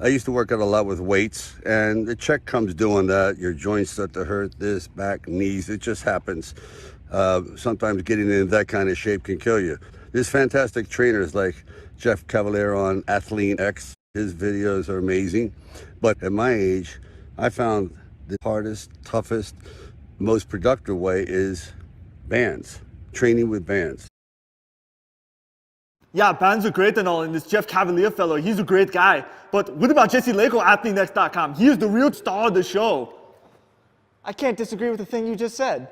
I used to work out a lot with weights, and the check comes due on that. Your joints start to hurt, this, back, knees. It just happens. Sometimes getting in that kind of shape can kill you. There's fantastic trainers like Jeff Cavalier on ATHLEAN-X. His videos are amazing. But at my age, I found the hardest, toughest, most productive way is bands, training with bands. Yeah, bands are great and all, and this Jeff Cavalier fellow, he's a great guy. But what about Jesse Lake on ATHLEAN-X.com? He is the real star of the show. I can't disagree with the thing you just said.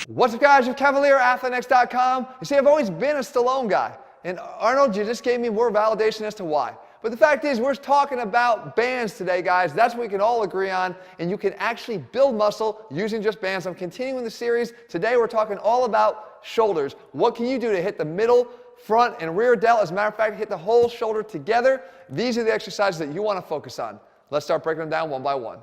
What's up, guys? Jeff Cavalier, ATHLEAN-X.com. You see, I've always been a Stallone guy. And Arnold, you just gave me more validation as to why. But the fact is, we're talking about bands today, guys. That's what we can all agree on. And you can actually build muscle using just bands. I'm continuing the series. Today, we're talking all about shoulders. What can you do to hit the middle, front, and rear delt? As a matter of fact, hit the whole shoulder together. These are the exercises that you want to focus on. Let's start breaking them down one by one.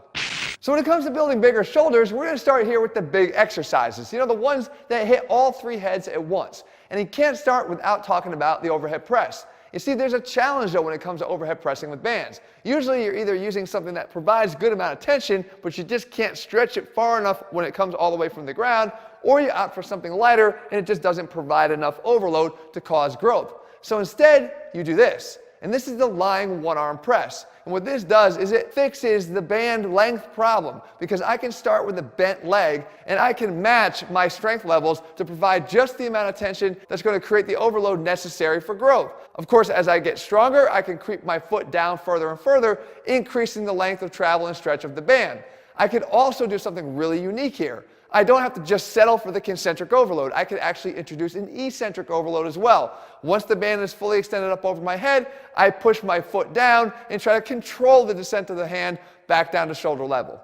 So when it comes to building bigger shoulders, we're going to start here with the big exercises. You know, the ones that hit all three heads at once. And you can't start without talking about the overhead press. You see, there's a challenge, though, when it comes to overhead pressing with bands. Usually, you're either using something that provides a good amount of tension, but you just can't stretch it far enough when it comes all the way from the ground, or you opt for something lighter, and it just doesn't provide enough overload to cause growth. So instead, you do this. And this is the lying one-arm press. And what this does is it fixes the band length problem, because I can start with a bent leg and I can match my strength levels to provide just the amount of tension that's going to create the overload necessary for growth. Of course, as I get stronger, I can creep my foot down further and further, increasing the length of travel and stretch of the band. I could also do something really unique here. I don't have to just settle for the concentric overload. I could actually introduce an eccentric overload as well. Once the band is fully extended up over my head, I push my foot down and try to control the descent of the hand back down to shoulder level.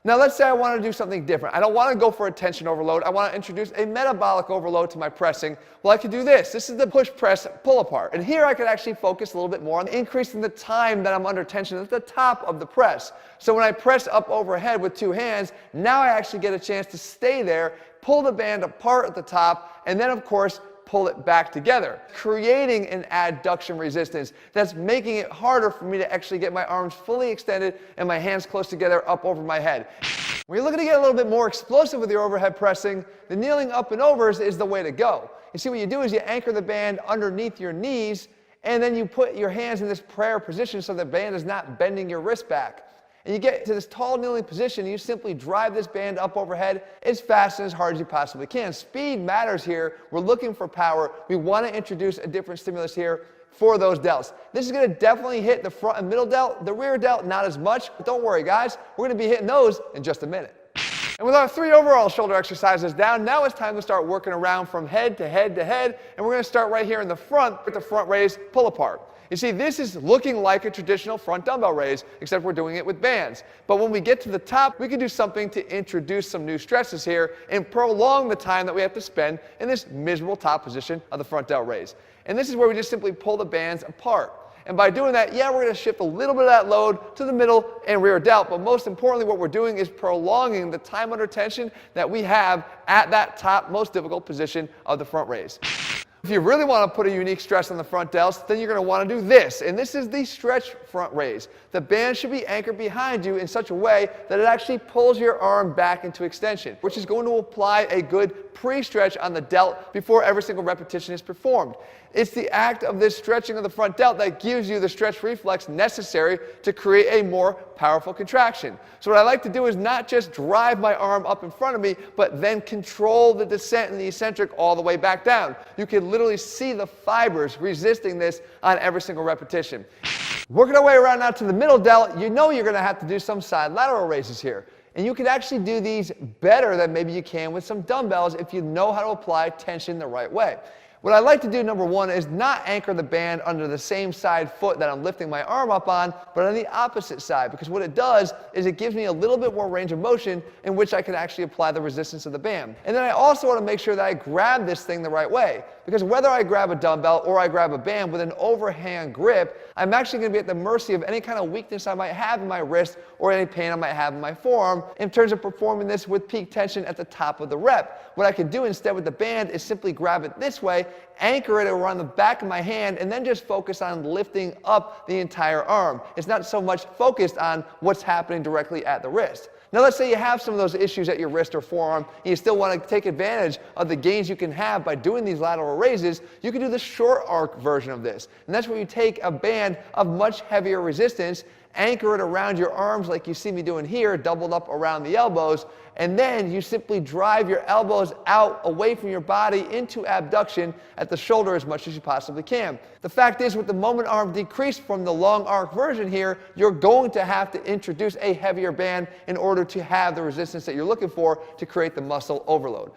Now let's say I want to do something different. I don't want to go for a tension overload. I want to introduce a metabolic overload to my pressing. Well, I could do this. This is the push press pull apart. And here I could actually focus a little bit more on increasing the time that I'm under tension at the top of the press. So when I press up overhead with two hands, now I actually get a chance to stay there, pull the band apart at the top, and then of course pull it back together, creating an adduction resistance that's making it harder for me to actually get my arms fully extended and my hands close together up over my head. When you're looking to get a little bit more explosive with your overhead pressing, the kneeling up and overs is the way to go. You see, what you do is you anchor the band underneath your knees, and then you put your hands in this prayer position so the band is not bending your wrist back. And you get to this tall kneeling position, and you simply drive this band up overhead as fast and as hard as you possibly can. Speed matters here. We're looking for power. We want to introduce a different stimulus here for those delts. This is going to definitely hit the front and middle delt. The rear delt, not as much. But don't worry, guys. We're going to be hitting those in just a minute. And with our 3 overall shoulder exercises down, now it's time to start working around from head to head to head. And we're going to start right here in the front with the front raise pull apart. You see, this is looking like a traditional front dumbbell raise, except we're doing it with bands. But when we get to the top, we can do something to introduce some new stresses here and prolong the time that we have to spend in this miserable top position of the front delt raise. And this is where we just simply pull the bands apart. And by doing that, yeah, we're going to shift a little bit of that load to the middle and rear delt. But most importantly, what we're doing is prolonging the time under tension that we have at that top, most difficult position of the front raise. If you really want to put a unique stress on the front delts, then you're going to want to do this. And this is the stretch front raise. The band should be anchored behind you in such a way that it actually pulls your arm back into extension, which is going to apply a good pre-stretch on the delt before every single repetition is performed. It's the act of this stretching of the front delt that gives you the stretch reflex necessary to create a more powerful contraction. So what I like to do is not just drive my arm up in front of me, but then control the descent and the eccentric all the way back down. You can literally see the fibers resisting this on every single repetition. Working our way around now to the middle delt, you know you're going to have to do some side lateral raises here. And you can actually do these better than maybe you can with some dumbbells if you know how to apply tension the right way. What I like to do, number one, is not anchor the band under the same side foot that I'm lifting my arm up on, but on the opposite side, because what it does is it gives me a little bit more range of motion in which I can actually apply the resistance of the band. And then I also want to make sure that I grab this thing the right way, because whether I grab a dumbbell or I grab a band with an overhand grip, I'm actually going to be at the mercy of any kind of weakness I might have in my wrist or any pain I might have in my forearm in terms of performing this with peak tension at the top of the rep. What I can do instead with the band is simply grab it this way, anchor it around the back of my hand, and then just focus on lifting up the entire arm. It's not so much focused on what's happening directly at the wrist. Now let's say you have some of those issues at your wrist or forearm, and you still want to take advantage of the gains you can have by doing these lateral raises. You can do the short arc version of this. And that's where you take a band of much heavier resistance, anchor it around your arms like you see me doing here, doubled up around the elbows, and then you simply drive your elbows out away from your body into abduction at the shoulder as much as you possibly can. The fact is, with the moment arm decreased from the long arc version here, you're going to have to introduce a heavier band in order to have the resistance that you're looking for to create the muscle overload.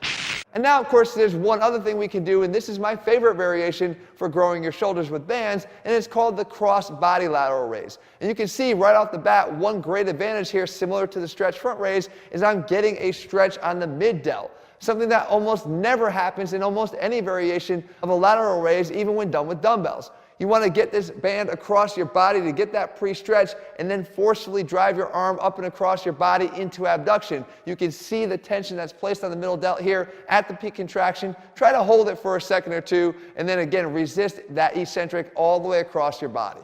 And now, of course, there's one other thing we can do, and this is my favorite variation for growing your shoulders with bands, and it's called the cross body lateral raise. And you can see right off the bat, one great advantage here, similar to the stretch front raise, is I'm getting a stretch on the mid delt. Something that almost never happens in almost any variation of a lateral raise, even when done with dumbbells. You want to get this band across your body to get that pre-stretch and then forcefully drive your arm up and across your body into abduction. You can see the tension that's placed on the middle delt here at the peak contraction. Try to hold it for a second or two, and then again resist that eccentric all the way across your body.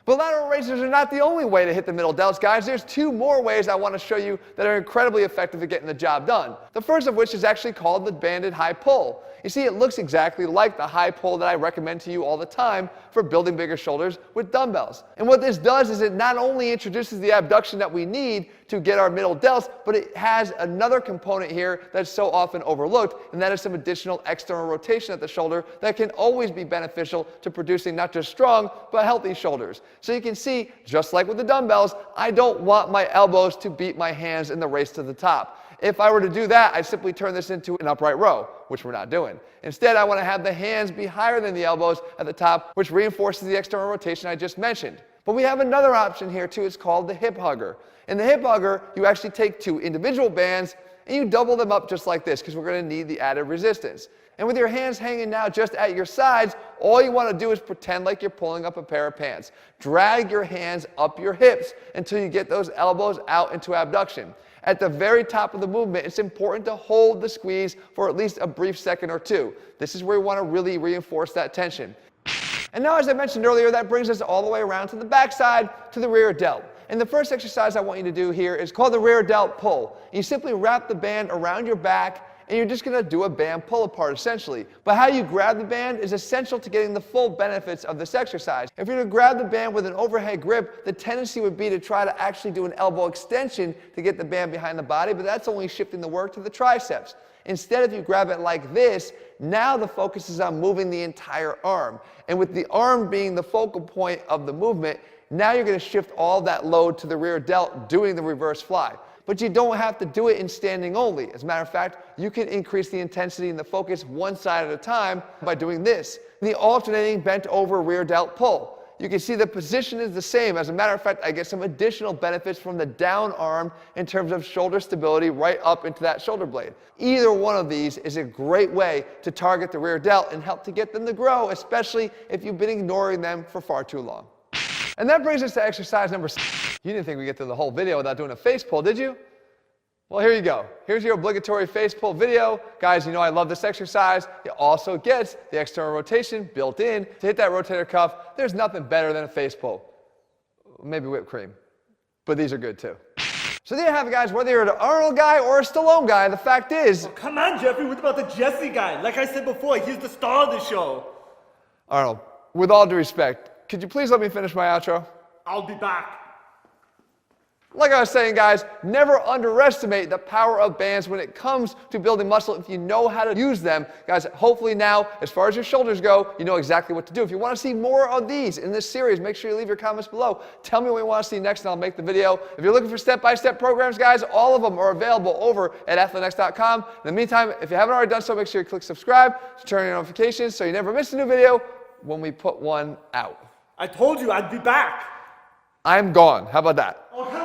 But lateral raises are not the only way to hit the middle delts, guys. There's two more ways I want to show you that are incredibly effective at getting the job done. The first of which is actually called the banded high pull. You see, it looks exactly like the high pull that I recommend to you all the time for building bigger shoulders with dumbbells. And what this does is it not only introduces the abduction that we need to get our middle delts, but it has another component here that's so often overlooked, and that is some additional external rotation at the shoulder that can always be beneficial to producing not just strong, but healthy shoulders. So you can see, just like with the dumbbells, I don't want my elbows to beat my hands in the race to the top. If I were to do that, I'd simply turn this into an upright row, which we're not doing. Instead, I want to have the hands be higher than the elbows at the top, which reinforces the external rotation I just mentioned. But we have another option here too. It's called the hip hugger. In the hip hugger, you actually take two individual bands and you double them up just like this, because we're going to need the added resistance. And with your hands hanging now just at your sides, all you want to do is pretend like you're pulling up a pair of pants. Drag your hands up your hips until you get those elbows out into abduction. At the very top of the movement, it's important to hold the squeeze for at least a brief second or two. This is where we want to really reinforce that tension. And now, as I mentioned earlier, that brings us all the way around to the backside, to the rear delt. And the first exercise I want you to do here is called the rear delt pull. You simply wrap the band around your back, and you're just going to do a band pull apart essentially. But how you grab the band is essential to getting the full benefits of this exercise. If you're to grab the band with an overhead grip, the tendency would be to try to actually do an elbow extension to get the band behind the body, but that's only shifting the work to the triceps. Instead, if you grab it like this, now the focus is on moving the entire arm. And with the arm being the focal point of the movement, now you're going to shift all that load to the rear delt doing the reverse fly. But you don't have to do it in standing only. As a matter of fact, you can increase the intensity and the focus one side at a time by doing this, the alternating bent over rear delt pull. You can see the position is the same. As a matter of fact, I get some additional benefits from the down arm in terms of shoulder stability right up into that shoulder blade. Either one of these is a great way to target the rear delt and help to get them to grow, especially if you've been ignoring them for far too long. And that brings us to exercise number 6. You didn't think we'd get through the whole video without doing a face pull, did you? Well, here you go. Here's your obligatory face pull video. Guys, you know I love this exercise. It also gets the external rotation built in to hit that rotator cuff. There's nothing better than a face pull. Maybe whipped cream. But these are good too. So there you have it, guys. Whether you're an Arnold guy or a Stallone guy, the fact is... Oh, come on, Jeffrey. What about the Jesse guy? Like I said before, he's the star of the show. Arnold, with all due respect, could you please let me finish my outro? I'll be back. Like I was saying, guys, never underestimate the power of bands when it comes to building muscle if you know how to use them. Guys, hopefully now, as far as your shoulders go, you know exactly what to do. If you want to see more of these in this series, make sure you leave your comments below. Tell me what you want to see next and I'll make the video. If you're looking for step-by-step programs, guys, all of them are available over at ATHLEAN-X.com. In the meantime, if you haven't already done so, make sure you click subscribe to turn on your notifications so you never miss a new video when we put one out. I told you I'd be back. I'm gone. How about that? Oh,